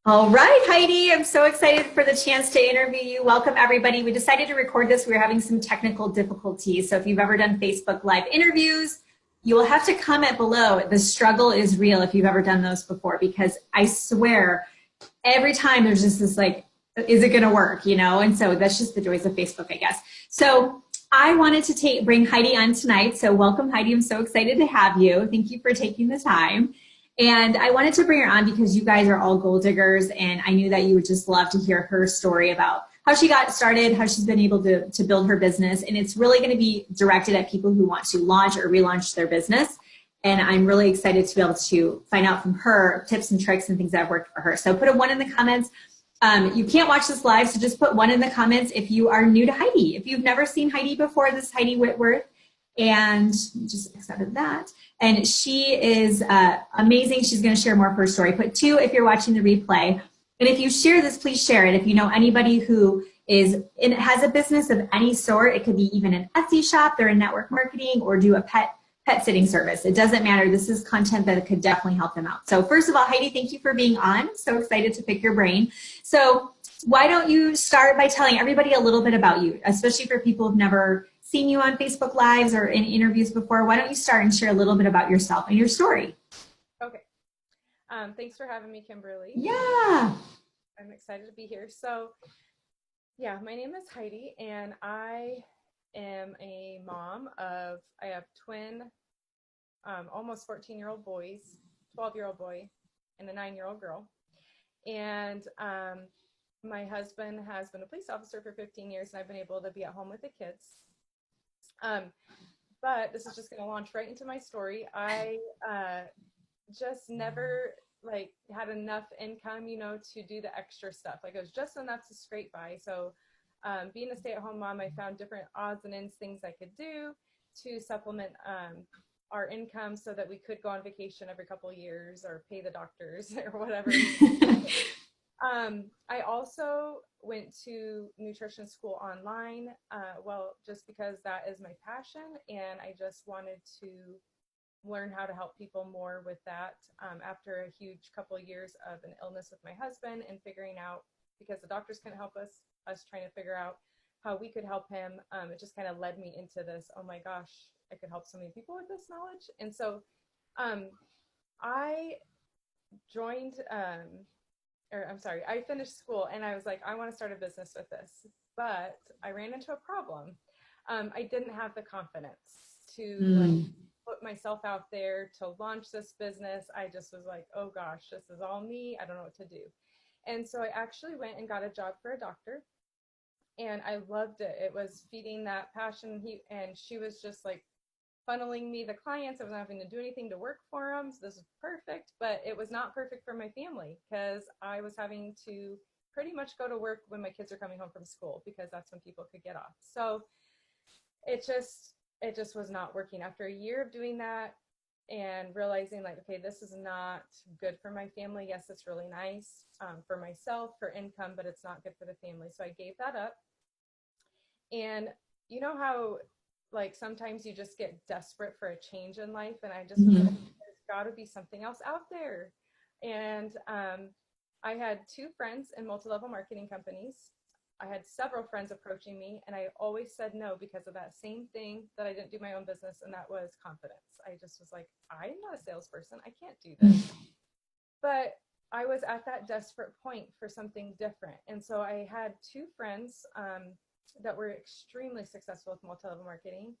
All right, Heidi, I'm so excited for the chance to interview you. Welcome, everybody. We decided to record this. We were having some technical difficulties. So if you've ever done Facebook Live interviews, you will have to comment below. The struggle is real if you've ever done those before, because I swear every time there's just this like, is it going to work, And so that's just the joys of Facebook, I guess. So I wanted to bring Heidi on tonight. So welcome, Heidi. I'm so excited to have you. Thank you for taking the time. And I wanted to bring her on because you guys are all goal diggers, and I knew that you would just love to hear her story about how she got started, how she's been able to build her business. And it's really going to be directed at people who want to launch or relaunch their business. And I'm really excited to be able to find out from her tips and tricks and things that have worked for her. So put a 1 in the comments. You can't watch this live, so just put 1 in the comments if you are new to Heidi. If you've never seen Heidi before, this is Heidi Whitworth, and just accepted that. And she is amazing. She's going to share more of her story. Put 2 if you're watching the replay. And if you share this, please share it. If you know anybody who has a business of any sort, it could be even an Etsy shop, they're in network marketing, or do a pet sitting service. It doesn't matter. This is content that could definitely help them out. So first of all, Heidi, thank you for being on. I'm so excited to pick your brain. So why don't you start by telling everybody a little bit about you, especially for people who've never seen you on Facebook Lives or in interviews before. Why don't you start and share a little bit about yourself and your story? Okay. Thanks for having me, Kimberly. Yeah. I'm excited to be here. So, yeah, my name is Heidi, and I am a mom I have twin, almost 14-year-old boys, 12-year-old boy, and a 9-year-old girl. And my husband has been a police officer for 15 years, and I've been able to be at home with the kids. But this is just going to launch right into my story. I just never had enough income, to do the extra stuff. It was just enough to scrape by. So being a stay-at-home mom, I found different odds and ends things I could do to supplement our income so that we could go on vacation every couple of years or pay the doctors or whatever. I also went to nutrition school online, just because that is my passion, and I just wanted to learn how to help people more with that after a huge couple of years of an illness with my husband and figuring out, because the doctors couldn't help us trying to figure out how we could help him. It just kind of led me into this, oh my gosh, I could help so many people with this knowledge. And so I joined, I finished school and I was like, I want to start a business with this, but I ran into a problem. I didn't have the confidence to put myself out there to launch this business. I just was like, oh gosh, this is all me. I don't know what to do. And so I actually went and got a job for a doctor, and I loved it. It was feeding that passion. She was just like funneling me the clients. I wasn't having to do anything to work for them. So this was perfect, but it was not perfect for my family because I was having to pretty much go to work when my kids are coming home from school because that's when people could get off. So it just was not working. After a year of doing that and realizing okay, this is not good for my family. Yes, it's really nice for myself, for income, but it's not good for the family. So I gave that up. And you know how sometimes you just get desperate for a change in life, and I just was like, there's got to be something else out there. And I had 2 friends in multi-level marketing companies. I had several friends approaching me, and I always said no because of that same thing, that I didn't do my own business, and that was confidence. I just was like, I'm not a salesperson. I can't do this. But I was at that desperate point for something different. And so I had 2 friends that were extremely successful with multi-level marketing.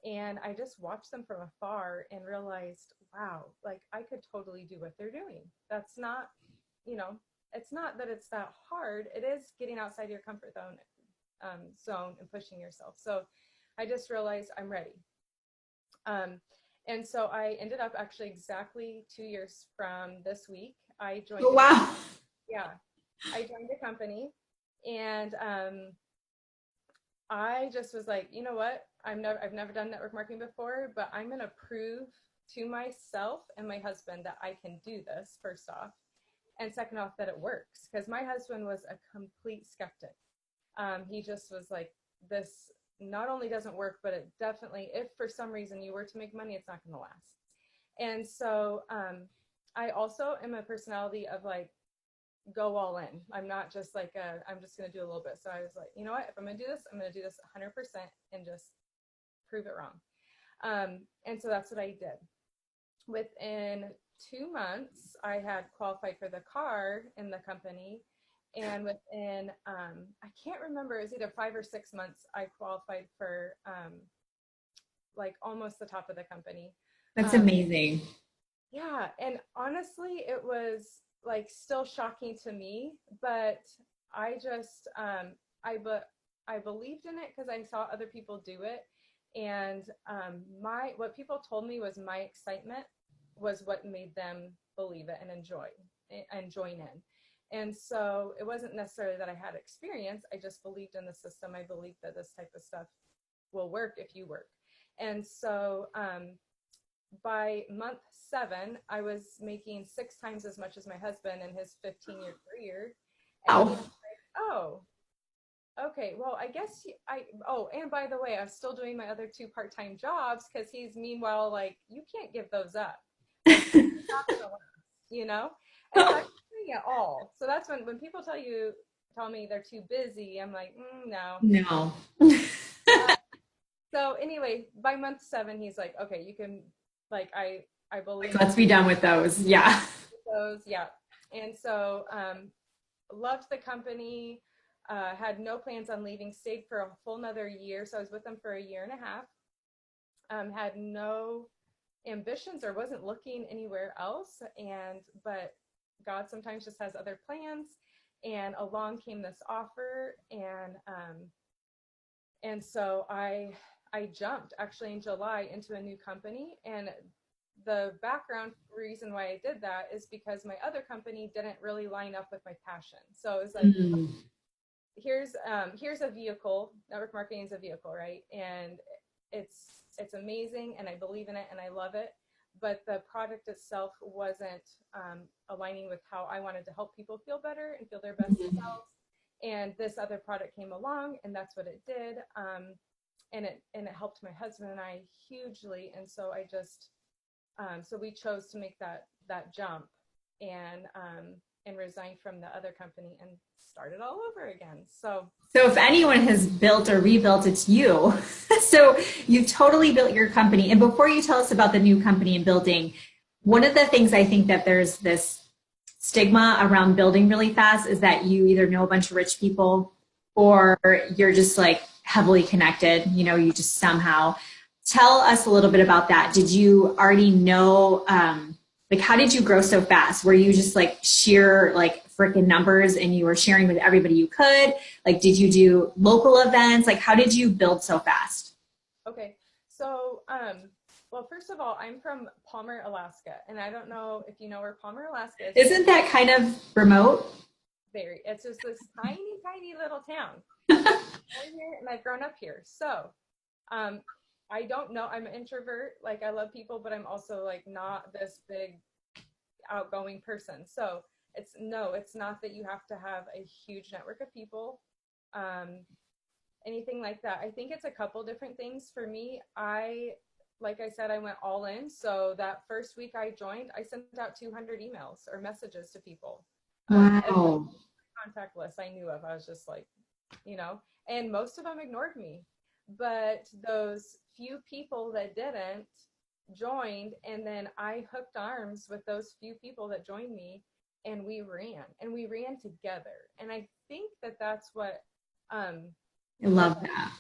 And I just watched them from afar and realized, wow, I could totally do what they're doing. That's not, it's not that it's that hard. It is getting outside your comfort zone and pushing yourself. So I just realized I'm ready. And so I ended up actually exactly 2 years from this week. I joined. Oh, wow. I joined a company, and I just was like, you know what? I've never done network marketing before, but I'm going to prove to myself and my husband that I can do this, first off. And second off, that it works. Because my husband was a complete skeptic. He just was like, this not only doesn't work, but it definitely, if for some reason you were to make money, it's not going to last. And so I also am a personality of go all in. I'm not just like, I'm just going to do a little bit. So I was like, you know what, if I'm going to do this, I'm going to do this 100% and just prove it wrong. And so that's what I did. Within 2 months, I had qualified for the car in the company. And within, I can't remember, it was either 5 or 6 months, I qualified for like almost the top of the company. That's amazing. Yeah. And honestly, it was like still shocking to me, but I just, I believed in it because I saw other people do it. And what people told me was my excitement was what made them believe it and enjoy and join in. And so it wasn't necessarily that I had experience. I just believed in the system. I believed that this type of stuff will work if you work. And so by month 7, I was making 6 times as much as my husband in his 15-year career. And he was like, oh, okay, well, I guess and by the way, I was still doing my other 2 part-time jobs because he's meanwhile like, you can't give those up. Like, you know? And so I was doing it all. So that's when people tell me they're too busy, I'm like, no. No. So anyway, by month 7, he's like, okay, you can, like, I believe. Let's be done with those. Yeah. Yeah. And so loved the company, had no plans on leaving, stayed for a full another year. So I was with them for a year and a half, had no ambitions or wasn't looking anywhere else. But God sometimes just has other plans. And along came this offer. And so I jumped actually in July into a new company. And the background reason why I did that is because my other company didn't really line up with my passion. So it was like, here's a vehicle, network marketing is a vehicle, right? And it's amazing and I believe in it and I love it. But the product itself wasn't aligning with how I wanted to help people feel better and feel their best selves. And this other product came along and that's what it did. And it helped my husband and I hugely. And so I just, so we chose to make that jump and resign from the other company and start it all over again. So if anyone has built or rebuilt, it's you. So you totally built your company. And before you tell us about the new company and building, one of the things I think that there's this stigma around building really fast is that you either know a bunch of rich people or you're just like heavily connected, you just somehow. Tell us a little bit about that. Did you already know, like, how did you grow so fast? Were you just like sheer like freaking numbers and you were sharing with everybody you could? Like, did you do local events? Like, how did you build so fast? Okay. So, well, first of all, I'm from Palmer, Alaska, and I don't know if you know where Palmer, Alaska is. Isn't that kind of remote? Very. It's just this tiny, tiny little town. I'm here and I've grown up here. So, I don't know. I'm an introvert. Like, I love people, but I'm also like not this big outgoing person. So it's not that you have to have a huge network of people, anything like that. I think it's a couple different things for me. Like I said, I went all in. So that first week I joined, I sent out 200 emails or messages to people. Wow. Contact list I knew of. I was just like, and most of them ignored me. But those few people that didn't joined, and then I hooked arms with those few people that joined me, and we ran together. And I think that that's what I love that.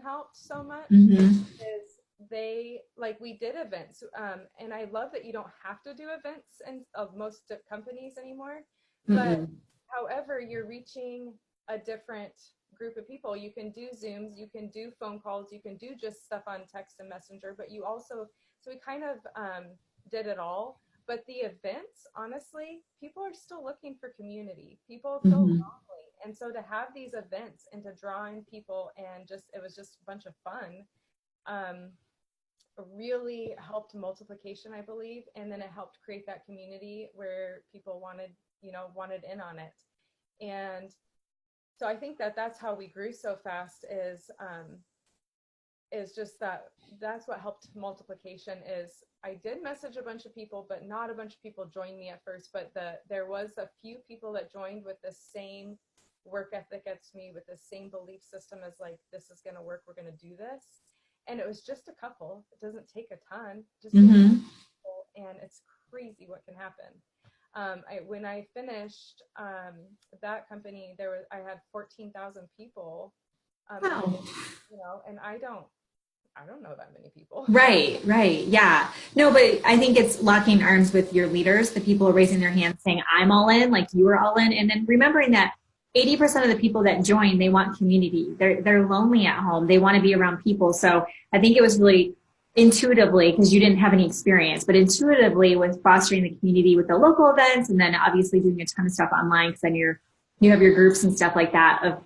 helped so much. Mm-hmm. Is we did events, and I love that you don't have to do events of most companies anymore. But however, you're reaching a different group of people. You can do Zooms, you can do phone calls, you can do just stuff on text and messenger, but you also, so we kind of did it all. But the events, honestly, people are still looking for community. People feel lonely. And so to have these events and to draw in people and it was just a bunch of fun, really helped multiplication, I believe. And then it helped create that community where people wanted in on it. And so I think that that's how we grew so fast is is just that's what helped multiplication is I did message a bunch of people, but not a bunch of people joined me at first, but there was a few people that joined with the same work ethic as me, with the same belief system as like, this is going to work. We're going to do this. And it was just a couple. It doesn't take a ton, just a couple, and it's crazy what can happen. When I finished that company, I had 14,000 people, Wow. you know, and I don't know that many people. Right, right. Yeah. No, but I think it's locking arms with your leaders, the people raising their hands saying, I'm all in, like you were all in. And then remembering that 80% of the people that join, they want community. They're lonely at home. They want to be around people. So I think it was really intuitively, because you didn't have any experience, but intuitively with fostering the community with the local events, and then obviously doing a ton of stuff online, because then you have your groups and stuff like that, of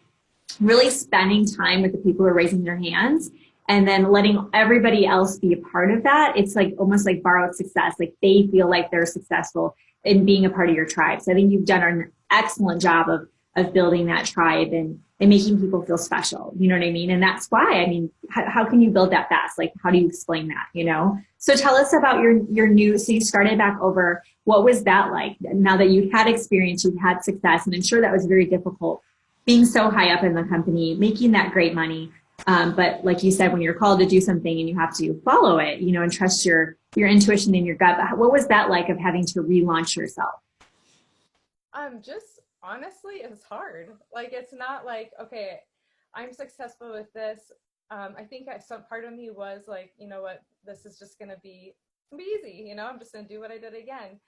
really spending time with the people who are raising their hands and then letting everybody else be a part of that. It's like almost like borrowed success. Like they feel like they're successful in being a part of your tribe. So I think you've done an excellent job of building that tribe and making people feel special. You know what I mean? And that's why, I mean, how can you build that fast? Like, how do you explain that, you know? So tell us about your new, so you started back over. What was that like? Now that you'd had experience, you'd had success, and I'm sure that was very difficult being so high up in the company, making that great money. But like you said, when you're called to do something and you have to follow it, you know, and trust your intuition and your gut. What was that like of having to relaunch yourself? Just honestly, it's hard. Like, it's not like, okay, I'm successful with this. I think some part of me was like, you know what, this is just going to be easy. You know, I'm just going to do what I did again.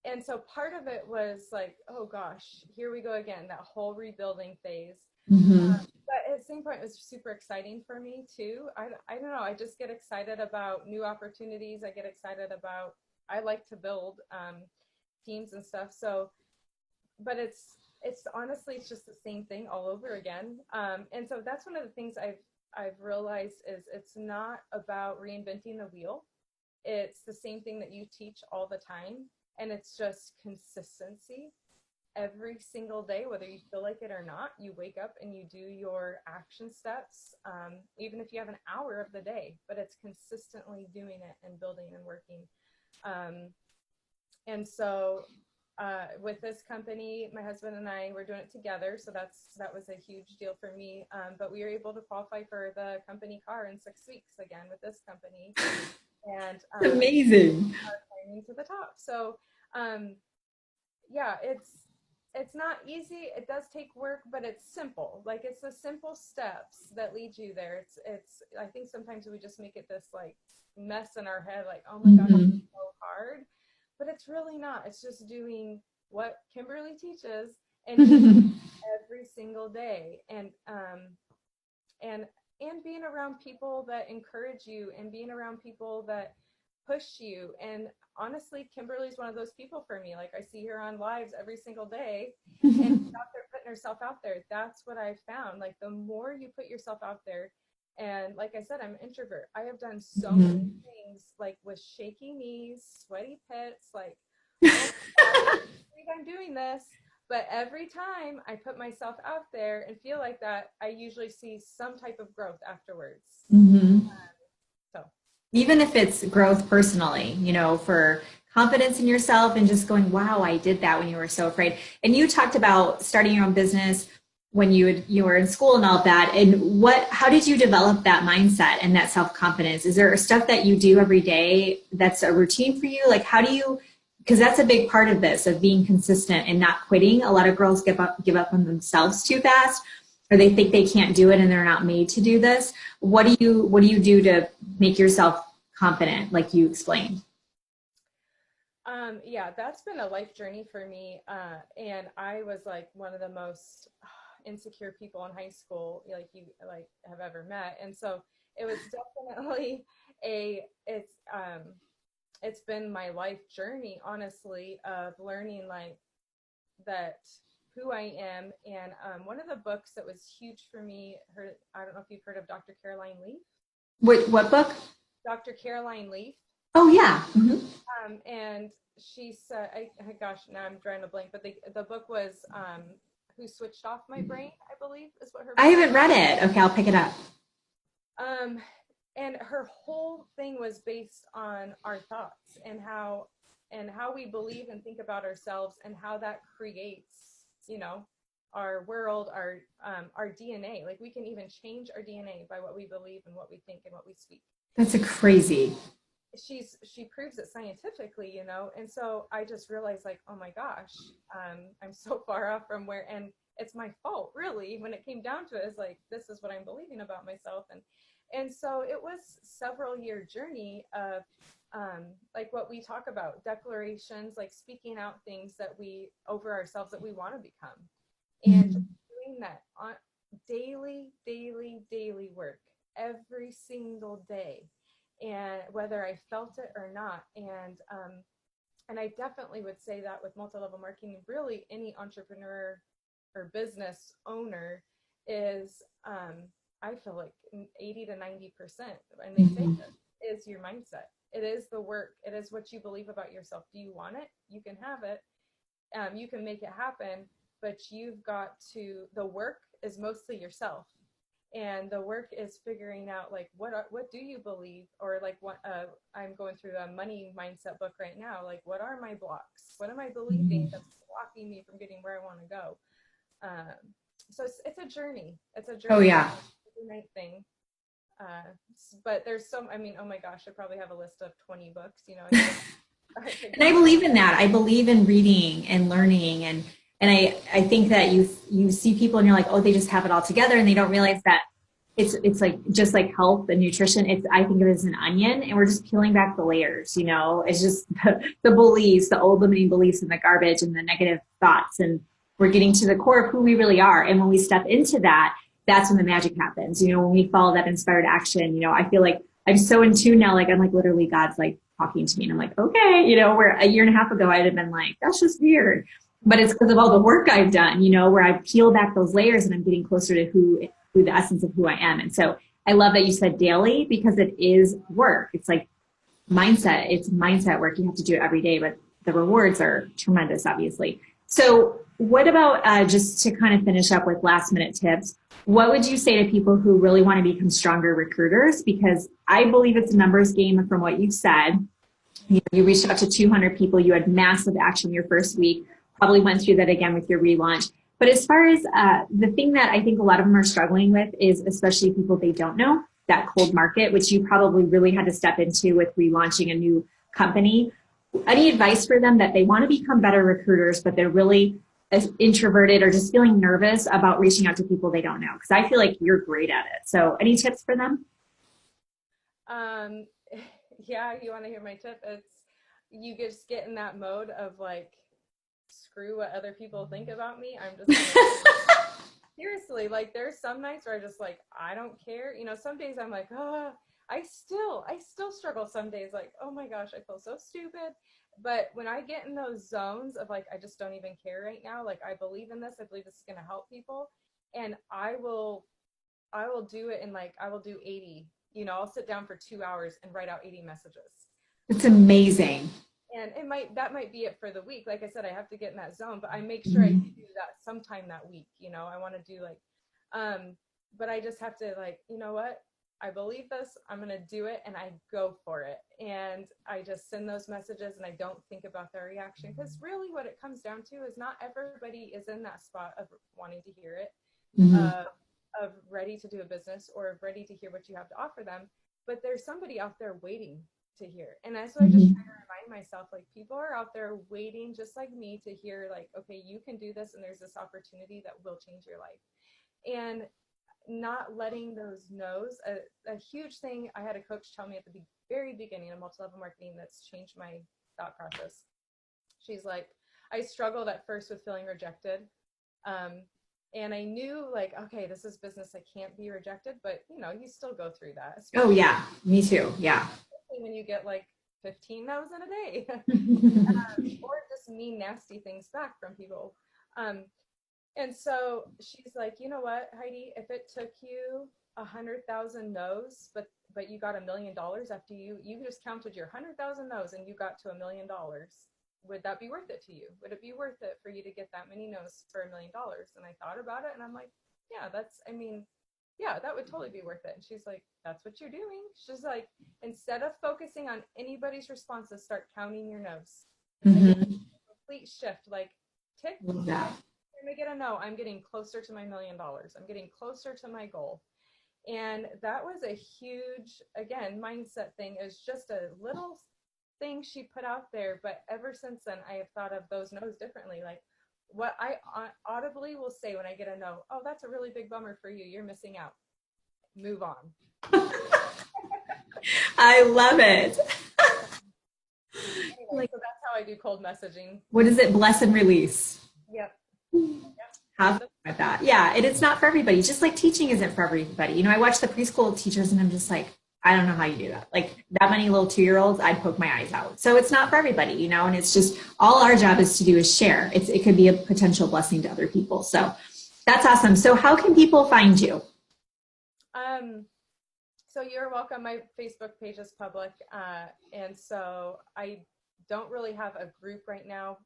And so part of it was like, oh gosh, here we go again, that whole rebuilding phase. But at the same point, it was super exciting for me too. I don't know, I just get excited about new opportunities. I like to build teams and stuff. So, but it's honestly, it's just the same thing all over again. And so that's one of the things I've realized is it's not about reinventing the wheel. It's the same thing that you teach all the time. And it's just consistency every single day, whether you feel like it or not. You wake up and you do your action steps, even if you have an hour of the day, but it's consistently doing it and building and working. And so with this company, my husband and I were doing it together. So that was a huge deal for me. But we were able to qualify for the company car in 6 weeks again with this company. And amazing. climbing to the top. So yeah, it's not easy. It does take work, but it's simple. Like, it's the simple steps that lead you there. It's I think sometimes we just make it this like mess in our head, like, oh my God, it's so hard. But it's really not. It's just doing what Kimberly teaches and every single day, and being around people that encourage you and being around people that push you. And honestly, Kimberly's one of those people for me. Like, I see her on lives every single day and she's out there putting herself out there. That's what I've found. Like, the more you put yourself out there, and like I said, I'm an introvert. I have done so many things, like with shaky knees, sweaty pits, like, oh my God, I'm doing this. But every time I put myself out there and feel like that, I usually see some type of growth afterwards. So Even if it's growth personally, you know, for confidence in yourself and just going, wow, I did that when you were so afraid. And you talked about starting your own business when you were in school and all of that. And how did you develop that mindset and that self-confidence? Is there stuff that you do every day that's a routine for you? Like, how do you, because that's a big part of this, of being consistent and not quitting. A lot of girls give up on themselves too fast, or they think they can't do it and they're not made to do this. What do you do to make yourself confident, like you explained? Yeah, that's been a life journey for me. And I was like one of the most insecure people in high school, like you have ever met. And so it was definitely it's been my life journey, honestly, of learning like that who I am. And one of the books that was huge for me, I don't know if you've heard of Dr. Caroline Leaf. What book? Dr. Caroline Leaf. Oh yeah. And she said, gosh, now I'm drawing a blank, but the book was Who Switched Off My Brain, I believe is what her book I haven't read it. Okay, I'll pick it up. Um, and her whole thing was based on our thoughts and how we believe and think about ourselves and how that creates, you know, our world, our DNA. Like we can even change our DNA by what we believe and what we think and what we speak. That's a crazy. She proves it scientifically, you know. And so I just realized, like, oh my gosh, I'm so far off from where, and it's my fault, really, when it came down to it. Is like, this is what I'm believing about myself. And so it was several year journey of like what we talk about, declarations, like speaking out things that we over ourselves that we want to become, and just doing that on daily work every single day, and whether I felt it or not. And I definitely would say that with multi-level marketing, really any entrepreneur or business owner is, I feel like 80 to 90%, and they say this, is your mindset. It is the work. It is what you believe about yourself. Do you want it? You can have it. You can make it happen, but you've got to, the work is mostly yourself. And the work is figuring out, like, what do you believe, or like what I'm going through a money mindset book right now. Like, what are my blocks? What am I believing that's blocking me from getting where I want to go? So it's a journey. It's a journey. Oh yeah. Night thing. But there's so, I mean, oh my gosh, I probably have a list of 20 books, you know. And I believe in that. I believe in reading and learning, and I think that you see people and you're like, oh, they just have it all together, and they don't realize that it's like just like health and nutrition. It's, I think of it as an onion, and we're just peeling back the layers. You know, it's just the beliefs, the old limiting beliefs, and the garbage and the negative thoughts, and we're getting to the core of who we really are. And when we step into that, that's when the magic happens. You know, when we follow that inspired action. You know, I feel like I'm so in tune now. Like I'm like literally God's like talking to me, and I'm like, okay, you know, where a year and a half ago I'd have been like, that's just weird. But it's because of all the work I've done, you know, where I've peeled back those layers and I'm getting closer to who the essence of who I am. And so I love that you said daily, because it is work. It's like mindset. It's mindset work. You have to do it every day, but the rewards are tremendous, obviously. So what about just to kind of finish up with last minute tips? What would you say to people who really want to become stronger recruiters? Because I believe it's a numbers game from what you've said. You reached out to 200 people. You had massive action your first week. Probably went through that again with your relaunch. But as far as the thing that I think a lot of them are struggling with is, especially people they don't know, that cold market, which you probably really had to step into with relaunching a new company. Any advice for them that they want to become better recruiters, but they're really introverted or just feeling nervous about reaching out to people they don't know? Because I feel like you're great at it. So any tips for them? Yeah, you want to hear my tip? It's, you just get in that mode of like, screw what other people think about me. I'm just seriously, like there's some nights where I just like, I don't care. You know, some days I'm like, oh, I still struggle some days, like, oh my gosh, I feel so stupid. But when I get in those zones of like, I just don't even care right now, like I believe in this, I believe this is going to help people, and I will do it in, like, I will do 80, you know, I'll sit down for 2 hours and write out 80 messages. It's amazing. And that might be it for the week. Like I said, I have to get in that zone, but I make sure I do that sometime that week. You know, I want to do like, but I just have to, like, you know what? I believe this, I'm going to do it, and I go for it. And I just send those messages and I don't think about their reaction, because really what it comes down to is not everybody is in that spot of wanting to hear it, of ready to do a business, or ready to hear what you have to offer them. But there's somebody out there waiting to hear. And that's what I just try to remind myself, like, people are out there waiting just like me to hear, like, okay, you can do this, and there's this opportunity that will change your life. And not letting those no's, a huge thing I had a coach tell me at the very beginning of multi-level marketing that's changed my thought process. She's like, I struggled at first with feeling rejected. And I knew, like, okay, this is business, I can't be rejected, but you know, you still go through that. Oh yeah, me too. Yeah. When you get like 15 no's in a day, or just mean, nasty things back from people. And so she's like, you know what, Heidi, if it took you 100,000 no's, but you got $1 million after you just counted your 100,000 no's and you got to $1 million, would that be worth it to you? Would it be worth it for you to get that many no's for $1 million? And I thought about it, and I'm like, yeah, that's, I mean, yeah, that would totally be worth it. And she's like, that's what you're doing. She's like, instead of focusing on anybody's responses, start counting your no's. Mm-hmm. Complete shift. Like, tick, Love that. I'm gonna get a no. I'm getting closer to my $1 million. I'm getting closer to my goal. And that was a huge, again, mindset thing. Is just a little thing she put out there. But ever since then, I have thought of those no's differently. Like, what I audibly will say when I get a no, oh, that's a really big bummer for you. You're missing out. Move on. I love it. Anyway, Like, so that's how I do cold messaging. what is it? Bless and release. Yep. Have fun with that. Yeah, and it's not for everybody. Just like teaching isn't for everybody. You know, I watch the preschool teachers and I'm just like, I don't know how you do that. Like that many little 2-year-olds, I'd poke my eyes out. So it's not for everybody, you know, and it's just all our job is to do is share. It could be a potential blessing to other people. So that's awesome. So how can people find you? So you're welcome. My Facebook page is public. And so I don't really have a group right now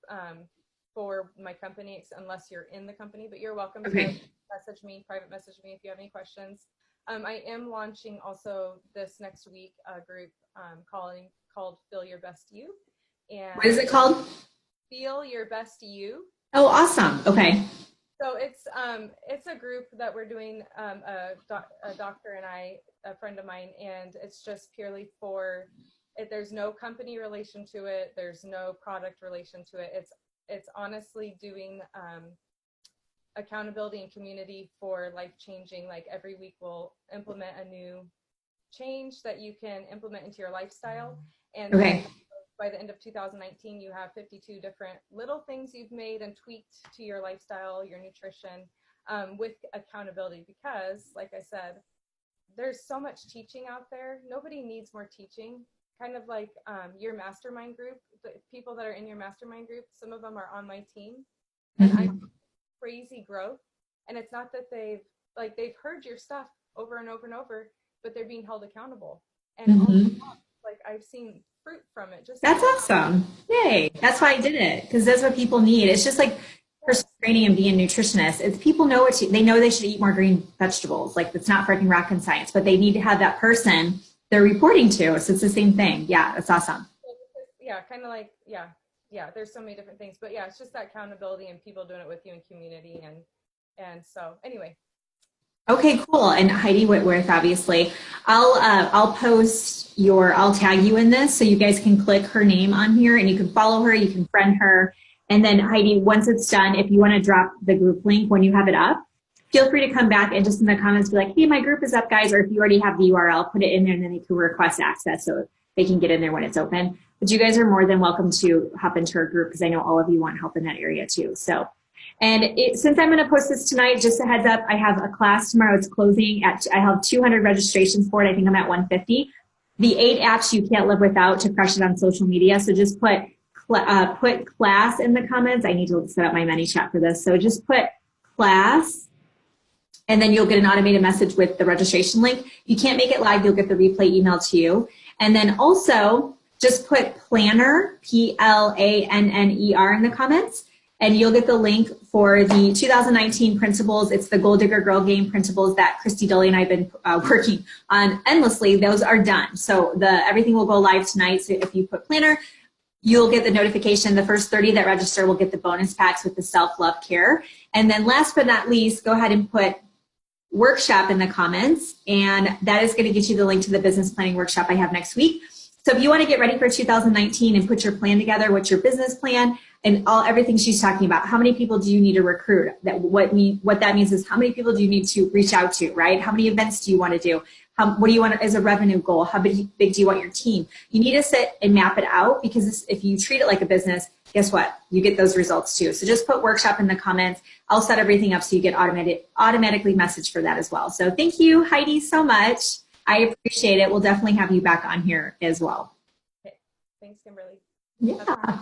for my company unless you're in the company, but you're welcome to message me, private message me if you have any questions. I am launching also this next week a group called Feel Your Best You. And what is it called? Feel Your Best You. Oh, awesome. Okay. So it's a group that we're doing, a doctor and I, a friend of mine, and it's just purely for it. There's no company relation to it. There's no product relation to it. It's honestly doing accountability and community for life changing. Like every week we'll implement a new change that you can implement into your lifestyle. And by the end of 2019, you have 52 different little things you've made and tweaked to your lifestyle, your nutrition, with accountability. Because, like I said, there's so much teaching out there. Nobody needs more teaching. Kind of like your mastermind group, the people that are in your mastermind group, some of them are on my team. And I crazy growth. And it's not that they've heard your stuff over and over and over, but they're being held accountable. And like I've seen fruit from it. That's awesome. Yay. That's why I did it, because that's what people need. It's just like personal training and being a nutritionist. It's people know they know they should eat more green vegetables. Like it's not freaking rocket science, but they need to have that person they're reporting to. So it's the same thing. Yeah, that's awesome. Yeah, kind of like, yeah, there's so many different things, but yeah, it's just that accountability and people doing it with you in community. And so anyway. Okay, cool. And Heidi Whitworth, obviously, I'll tag you in this so you guys can click her name on here and you can follow her, you can friend her. And then Heidi, once it's done, if you want to drop the group link when you have it up, feel free to come back and just in the comments be like, hey, my group is up, guys. Or if you already have the URL, put it in there and then they can request access so they can get in there when it's open. But you guys are more than welcome to hop into our group because I know all of you want help in that area too. So. And since I'm going to post this tonight, just a heads up, I have a class tomorrow. It's closing I have 200 registrations for it. I think I'm at 150. The 8 apps you can't live without to crush it on social media. So just put class in the comments. I need to set up my ManyChat for this. So just put class, and then you'll get an automated message with the registration link. You can't make it live. You'll get the replay emailed to you. And then also just put planner, PLANNER in the comments. And you'll get the link for the 2019 principles. It's the Gold Digger Girl Game principles that Christy Dully and I have been working on endlessly. Those are done. So everything will go live tonight. So if you put planner, you'll get the notification. The first 30 that register will get the bonus packs with the self-love care. And then last but not least, go ahead and put workshop in the comments. And that is going to get you the link to the business planning workshop I have next week. So if you want to get ready for 2019 and put your plan together, what's your business plan, and everything she's talking about, how many people do you need to recruit? What that means is how many people do you need to reach out to, right? How many events do you want to do? What do you want as a revenue goal? How big do you want your team? You need to sit and map it out because if you treat it like a business, guess what? You get those results too. So just put workshop in the comments. I'll set everything up so you get automatically messaged for that as well. So thank you, Heidi, so much. I appreciate it. We'll definitely have you back on here as well. Okay. Thanks, Kimberly. Yeah.